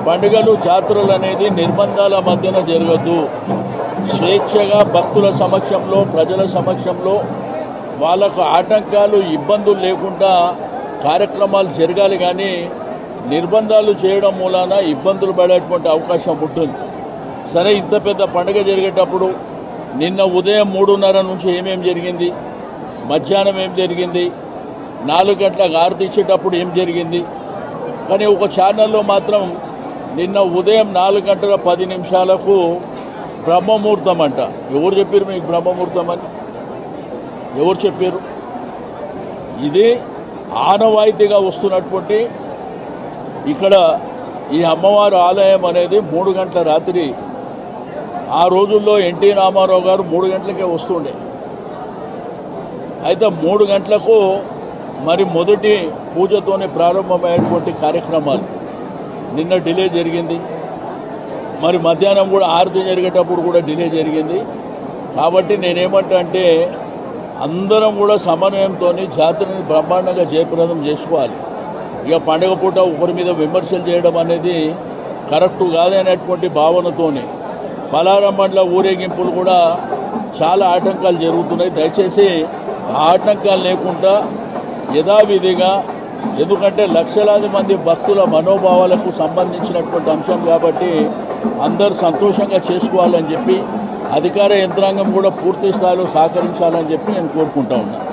పండుగలు జాతరలు అనేది నిర్బంధాల మధ్యన జరగదు. స్వేచ్ఛగా భక్తుల సమక్షంలో ప్రజల సమక్షంలో వాళ్ళకు ఆటంకాలు ఇబ్బందులు లేకుండా కార్యక్రమాలు జరగాలి. కానీ నిర్బంధాలు చేయడం మూలాన ఇబ్బందులు పడేటువంటి అవకాశం ఉంటుంది. సరే, ఇంత పెద్ద పండుగ జరిగేటప్పుడు నిన్న ఉదయం 3:30 నుంచి ఏమేం జరిగింది, మధ్యాహ్నం ఏం జరిగింది, 4 గంటలకు హారతి ఇచ్చేటప్పుడు ఏం జరిగింది. కానీ ఒక ఛానల్లో మాత్రం నిన్న ఉదయం 4:10 బ్రహ్మముహూర్తం అంట. ఎవరు చెప్పారు మీకు బ్రహ్మముహూర్తం అని? ఎవరు చెప్పారు? ఇది ఆనవాయితీగా వస్తున్నటువంటి ఇక్కడ ఈ అమ్మవారి ఆలయం అనేది 3 గంటల రాత్రి, ఆ రోజుల్లో ఎన్టీ రామారావు గారు 3 గంటలకే వస్తుండే. అయితే 3 గంటలకు మరి మొదటి పూజతోనే ప్రారంభమైనటువంటి కార్యక్రమాలు నిన్న డిలే జరిగింది. మరి మధ్యాహ్నం కూడా ఆరతి జరిగేటప్పుడు కూడా డిలే జరిగింది. కాబట్టి నేనేమంటా అంటే అందరం కూడా సమన్వయంతో జాతరని బ్రహ్మాండంగా జయప్రదం చేసుకోవాలి. ఇక పండుగ పూట ఒకరి మీద విమర్శలు చేయడం అనేది కరెక్టు కాదనేటువంటి భావనతోనే పలారమండల ఊరేగింపులు కూడా చాలా ఆటంకాలు జరుగుతున్నాయి. దయచేసి ఆ ఆటంకాలు లేకుండా యథావిధిగా, ఎందుకంటే లక్షలాది మంది భక్తుల మనోభావాలకు సంబంధించినటువంటి అంశం కాబట్టి అందరూ సంతోషంగా చేసుకోవాలని చెప్పి అధికార యంత్రాంగం కూడా పూర్తి స్థాయిలో సహకరించాలని చెప్పి నేను కోరుకుంటా ఉన్నాను.